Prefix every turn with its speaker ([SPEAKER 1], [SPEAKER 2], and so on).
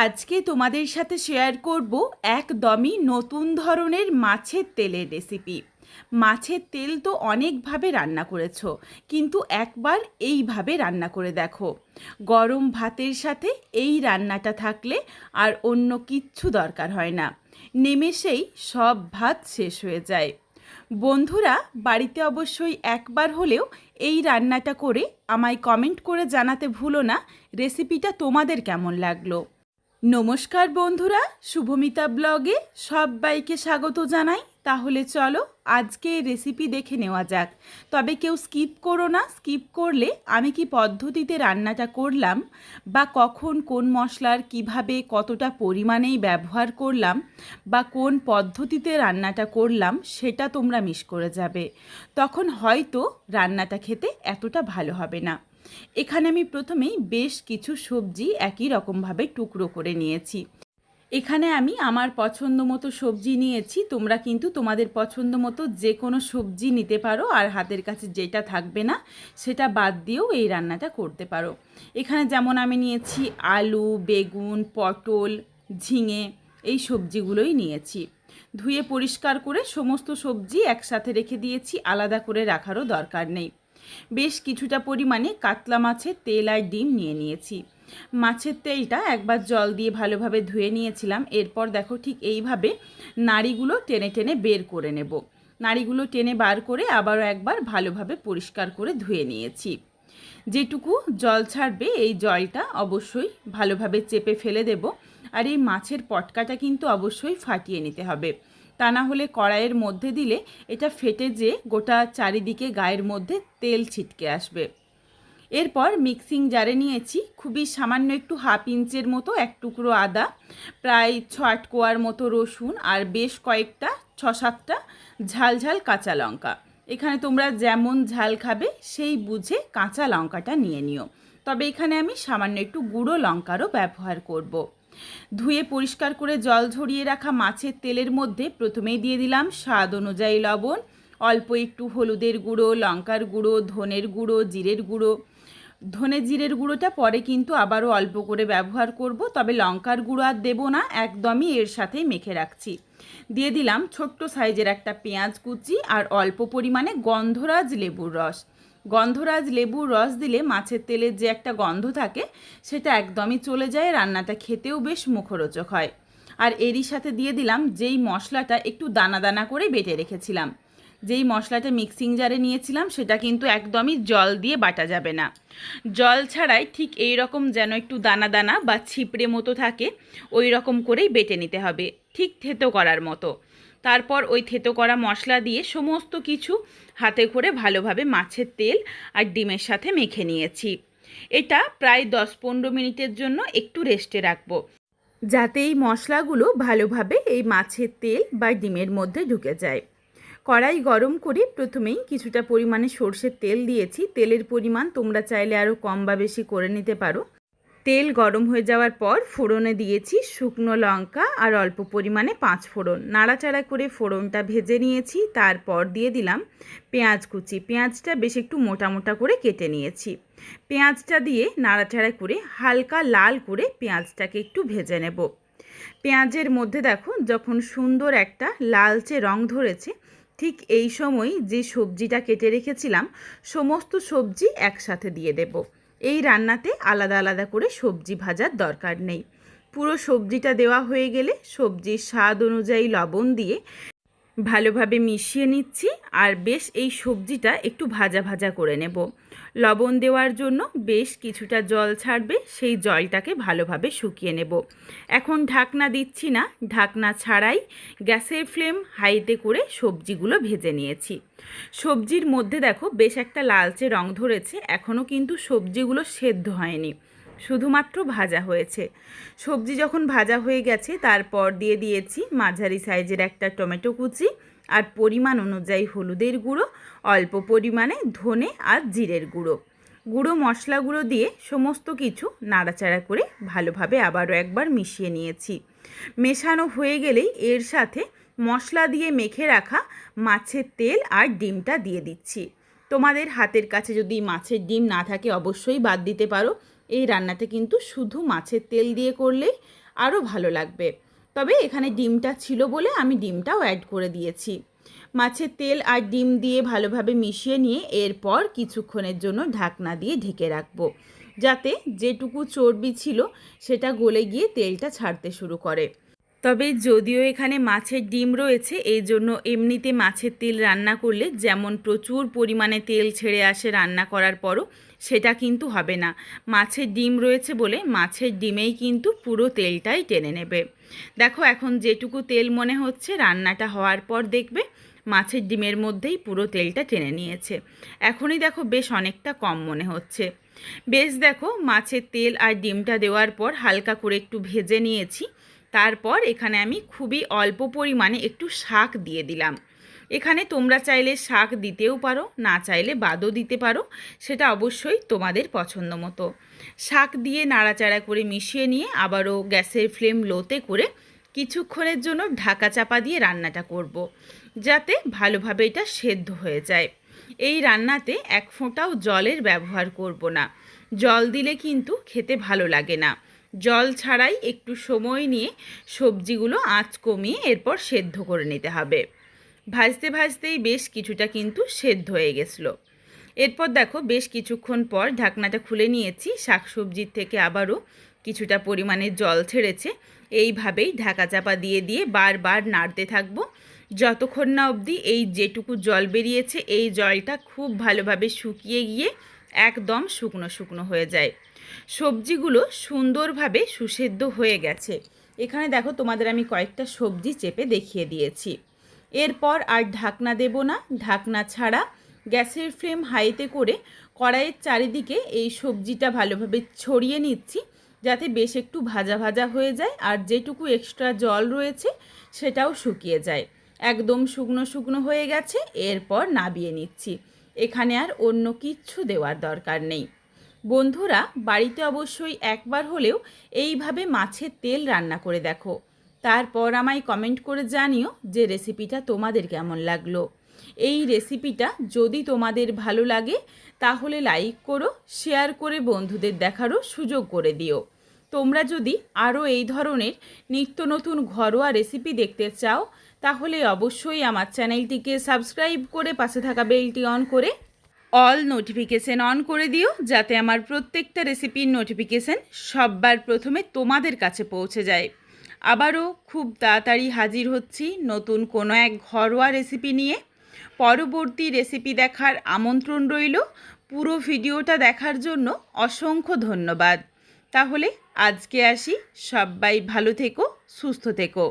[SPEAKER 1] আজকে তোমাদের সাথে শেয়ার করব একদমই নতুন ধরনের মাছের তেলের রেসিপি। মাছের তেল তো অনেকভাবে রান্না করেছো, কিন্তু একবার এইভাবে রান্না করে দেখো। গরম ভাতের সাথে এই রান্নাটা থাকলে আর অন্য কিচ্ছু দরকার হয় না, নিমেষেই সব ভাত শেষ হয়ে যায়। বন্ধুরা, বাড়িতে অবশ্যই একবার হলেও এই রান্নাটা করে আমায় কমেন্ট করে জানাতে ভুলো না রেসিপিটা তোমাদের কেমন লাগলো। নমস্কার বন্ধুরা, শুভমিতা ব্লগে সবাইকে স্বাগত জানাই। তাহলে চলো আজকে রেসিপি দেখে নেওয়া যাক। তবে কেউ স্কিপ করো না, স্কিপ করলে আমি কি পদ্ধতিতে রান্নাটা করলাম বা কখন কোন মশলার কিভাবে কতটা পরিমাণেই ব্যবহার করলাম বা কোন পদ্ধতিতে রান্নাটা করলাম সেটা তোমরা মিস করে যাবে। তখন হয়তো রান্নাটা খেতে এতটা ভালো হবে না। এখানে আমি প্রথমেই বেশ কিছু সবজি একই রকমভাবে টুকরো করে নিয়েছি। এখানে আমি আমার পছন্দ মতো সবজি নিয়েছি, তোমরা কিন্তু তোমাদের পছন্দ মতো যে কোনো সবজি নিতে পারো, আর হাতের কাছে যেটা থাকবে না সেটা বাদ দিয়েও এই রান্নাটা করতে পারো। এখানে যেমন আমি নিয়েছি আলু, বেগুন, পটল, ঝিঙে, এই সবজিগুলোই নিয়েছি। ধুয়ে পরিষ্কার করে সমস্ত সবজি একসাথে রেখে দিয়েছি, আলাদা করে রাখারও দরকার নেই। বেশ কিছুটা পরিমাণে কাতলা মাছের তেল আর ডিম নিয়ে নিয়েছি। মাছের তেলটা একবার জল দিয়ে ভালোভাবে ধুয়ে নিয়েছিলাম। এরপর দেখো ঠিক এইভাবে নাড়িগুলো টেনে টেনে বের করে নেব। নাড়িগুলো টেনে বার করে আবারও একবার ভালোভাবে পরিষ্কার করে ধুয়ে নিয়েছি। যেটুকু জল ছাড়বে এই জলটা অবশ্যই ভালোভাবে চেপে ফেলে দেব। আর এই মাছের পটকাটা কিন্তু অবশ্যই ফাটিয়ে নিতে হবে, তা না হলে কড়াইয়ের মধ্যে দিলে এটা ফেটে যে গোটা চারিদিকে গায়ের মধ্যে তেল ছিটকে আসবে। এরপর মিক্সিং জারে নিয়েছি খুবই সামান্য একটু হাফ ইঞ্চের মতো এক টুকরো আদা, প্রায় 6-8 কোয়ার মতো রসুন, আর বেশ কয়েকটা 6-7টা ঝাল ঝাল কাঁচা লঙ্কা। এখানে তোমরা যেমন ঝাল খাবে সেই বুঝে কাঁচা লঙ্কাটা নিয়ে নিও, তবে এখানে আমি সামান্য একটু গুঁড়ো লঙ্কারও ব্যবহার করব। ধুয়ে পরিষ্কার করে জল ঝরিয়ে রাখা মাছের তেলের মধ্যে প্রথমেই দিয়ে দিলাম স্বাদ অনুযায়ী লবণ, অল্প একটু হলুদের গুঁড়ো, লঙ্কার গুঁড়ো, ধনের গুঁড়ো, জিরের গুঁড়ো। ধনে জিরের গুঁড়োটা পরে কিন্তু আবারও অল্প করে ব্যবহার করব, তবে লঙ্কার গুঁড়ো আর দেবো না, একদমই এর সাথেই মেখে রাখছি। দিয়ে দিলাম ছোট্ট সাইজের একটা পেঁয়াজ কুচি আর অল্প পরিমাণে গন্ধরাজ লেবুর রস। গন্ধরাজ লেবুর রস দিলে মাছের তেলের যে একটা গন্ধ থাকে সেটা একদমই চলে যায়, রান্নাটা খেতেও বেশ মুখরোচক হয়। আর এরই সাথে দিয়ে দিলাম যেই মশলাটা একটু দানা দানা করে বেটে রেখেছিলাম। যেই মশলাটা মিক্সিং জারে নিয়েছিলাম সেটা কিন্তু একদমই জল দিয়ে বাটা যাবে না, জল ছাড়াই ঠিক এই রকম যেন একটু দানা দানা বা ছিপড়ে মতো থাকে ওই রকম করেই বেটে নিতে হবে, ঠিক থেতো করার মতো। তারপর ওই থেতো করা মশলা দিয়ে সমস্ত কিছু হাতে করে ভালোভাবে মাছের তেল আর ডিমের সাথে মেখে নিয়েছি। এটা প্রায় 10-15 মিনিটের জন্য একটু রেস্টে রাখবো, যাতে এই মশলাগুলো ভালোভাবে এই মাছের তেল বা ডিমের মধ্যে ঢুকে যায়। কড়াই গরম করে প্রথমেই কিছুটা পরিমাণে সর্ষের তেল দিয়েছি। তেলের পরিমাণ তোমরা চাইলে আরও কম বা বেশি করে নিতে পারো। তেল গরম হয়ে যাওয়ার পর ফোড়নে দিয়েছি শুকনো লঙ্কা আর অল্প পরিমাণে 5 ফোড়ন। নাড়াচাড়া করে ফোড়নটা ভেজে নিয়েছি। তারপর দিয়ে দিলাম পেঁয়াজ কুচি। পেঁয়াজটা বেশ একটু মোটা মোটা করে কেটে নিয়েছি। পেঁয়াজটা দিয়ে নাড়াচাড়া করে হালকা লাল করে পেঁয়াজটাকে একটু ভেজে নেব। পেঁয়াজের মধ্যে দেখো যখন সুন্দর একটা লালচে রং ধরেছে, ঠিক এই সময় যে সবজিটা কেটে রেখেছিলাম সমস্ত সবজি একসাথে দিয়ে দেব। এই রান্নাতে আলাদা আলাদা করে সবজি ভাজার দরকার নেই। পুরো সবজিটা দেওয়া হয়ে গেলে সবজির স্বাদ অনুযায়ী লবণ দিয়ে ভালোভাবে মিশিয়ে নিচ্ছি। আর বেশ এই সবজিটা একটু ভাজা ভাজা করে নেব। লবণ দেওয়ার জন্য বেশ কিছুটা জল ছাড়বে, সেই জলটাকে ভালোভাবে শুকিয়ে নেব। এখন ঢাকনা দিচ্ছি না, ঢাকনা ছাড়াই গ্যাসের ফ্লেম হাইতে করে সবজিগুলো ভেজে নিয়েছি। সবজির মধ্যে দেখো বেশ একটা লালচে রং ধরেছে, এখনও কিন্তু সবজিগুলো সেদ্ধ হয়নি, শুধুমাত্র ভাজা হয়েছে। সবজি যখন ভাজা হয়ে গেছে তারপর দিয়ে দিয়েছি মাঝারি সাইজের একটা টমেটো কুচি আর পরিমাণ অনুযায়ী হলুদের গুঁড়ো, অল্প পরিমাণে ধনে আর জিরের গুঁড়ো। গুঁড়ো মশলাগুলো দিয়ে সমস্ত কিছু নাড়াচাড়া করে ভালোভাবে আবারও একবার মিশিয়ে নিয়েছি। মেশানো হয়ে গেলেই এর সাথে মশলা দিয়ে মেখে রাখা মাছের তেল আর ডিমটা দিয়ে দিচ্ছি। তোমাদের হাতের কাছে যদি মাছের ডিম না থাকে অবশ্যই বাদ দিতে পারো। এই রান্নাটা কিন্তু শুধু মাছের তেল দিয়ে করলেই আরও ভালো লাগবে। তবে এখানে ডিমটা ছিল বলে আমি ডিমটাও অ্যাড করে দিয়েছি। মাছের তেল আর ডিম দিয়ে ভালোভাবে মিশিয়ে নিয়ে এরপর কিছুক্ষণের জন্য ঢাকনা দিয়ে ঢেকে রাখবো, যাতে যেটুকু চর্বি ছিল সেটা গলে গিয়ে তেলটা ছাড়তে শুরু করে। তবে যদিও এখানে মাছের ডিম রয়েছে, এই জন্য এমনিতে মাছের তেল রান্না করলে যেমন প্রচুর পরিমাণে তেল ছেড়ে আসে রান্না করার পরও, সেটা কিন্তু হবে না। মাছের ডিম রয়েছে বলে মাছের ডিমেই কিন্তু পুরো তেলটাই টেনে নেবে। দেখো এখন যেটুকু তেল মনে হচ্ছে, রান্নাটা হওয়ার পর দেখবে মাছের ডিমের মধ্যেই পুরো তেলটা টেনে নিয়েছে। এখনই দেখো বেশ অনেকটা কম মনে হচ্ছে। বেশ দেখো মাছের তেল আর ডিমটা দেওয়ার পর হালকা করে একটু ভেজে নিয়েছি। তারপর এখানে আমি খুবই অল্প পরিমাণে একটু শাক দিয়ে দিলাম। এখানে তোমরা চাইলে শাক দিতেও পারো, না চাইলে বাদও দিতে পারো, সেটা অবশ্যই তোমাদের পছন্দ মতো। শাক দিয়ে নাড়াচাড়া করে মিশিয়ে নিয়ে আবারও গ্যাসের ফ্লেম লোতে করে কিছুক্ষণের জন্য ঢাকা চাপা দিয়ে রান্নাটা করব, যাতে ভালোভাবে এটা সেদ্ধ হয়ে যায়। এই রান্নাতে এক ফোঁটাও জলের ব্যবহার করব না। জল দিলে কিন্তু খেতে ভালো লাগে না। জল ছাড়াই একটু সময় নিয়ে সবজিগুলো আঁচ কমিয়ে এরপর সেদ্ধ করে নিতে হবে। ভাজতে ভাজতেই বেশ কিছুটা কিন্তু সেদ্ধ হয়ে গেছিলো। এরপর দেখো বেশ কিছুক্ষণ পর ঢাকনাটা খুলে নিয়েছি। শাকসবজির থেকে আবারও কিছুটা পরিমাণে জল ছেড়েছে। এইভাবেই ঢাকা চাপা দিয়ে দিয়ে বারবার নাড়তে থাকবো, যতক্ষণ না অবধি এই যেটুকু জল বেরিয়েছে এই জলটা খুব ভালোভাবে শুকিয়ে গিয়ে একদম শুকনো শুকনো হয়ে যায়। সবজিগুলো সুন্দরভাবে সুসেদ্ধ হয়ে গেছে। এখানে দেখো তোমাদের আমি কয়েকটা সবজি চেপে দেখিয়ে দিয়েছি। এরপর আর ঢাকনা দেব না, ঢাকনা ছাড়া গ্যাসের ফ্লেম হাইতে করে কড়াইয়ের চারিদিকে এই সবজিটা ভালোভাবে ছড়িয়ে নিচ্ছি, যাতে বেশ একটু ভাজা ভাজা হয়ে যায় আর যেটুকু এক্সট্রা জল রয়েছে সেটাও শুকিয়ে যায়। একদম শুকনো শুকনো হয়ে গেছে। এরপর নাবিয়ে নিচ্ছি। এখানে আর অন্য কিচ্ছু দেওয়ার দরকার নেই। বন্ধুরা, বাড়িতে অবশ্যই একবার হলেও এইভাবে মাছের তেল রান্না করে দেখো। তারপর আমায় কমেন্ট করে জানিও যে রেসিপিটা তোমাদের কেমন লাগলো। এই রেসিপিটা যদি তোমাদের ভালো লাগে তাহলে লাইক করো, শেয়ার করে বন্ধুদের দেখারও সুযোগ করে দিও। তোমরা যদি আরও এই ধরনের নিত্য নতুন ঘরোয়া রেসিপি দেখতে চাও তাহলে অবশ্যই আমার চ্যানেলটিকে সাবস্ক্রাইব করে পাশে থাকা বেলটি অন করে অল নোটিফিকেশন অন করে দিও, যাতে আমার প্রত্যেকটা রেসিপির নোটিফিকেশান সবার প্রথমে তোমাদের কাছে পৌঁছে যায়। আবারও খুব তাড়াতাড়ি হাজির হচ্ছি নতুন কোনো এক ঘরোয়া রেসিপি নিয়ে। পরবর্তী রেসিপি দেখার আমন্ত্রণ রইল। পুরো ভিডিওটা দেখার জন্য অসংখ্য ধন্যবাদ। তাহলে আজকে আসি। সবাই ভালো থেকো, সুস্থ থেকো।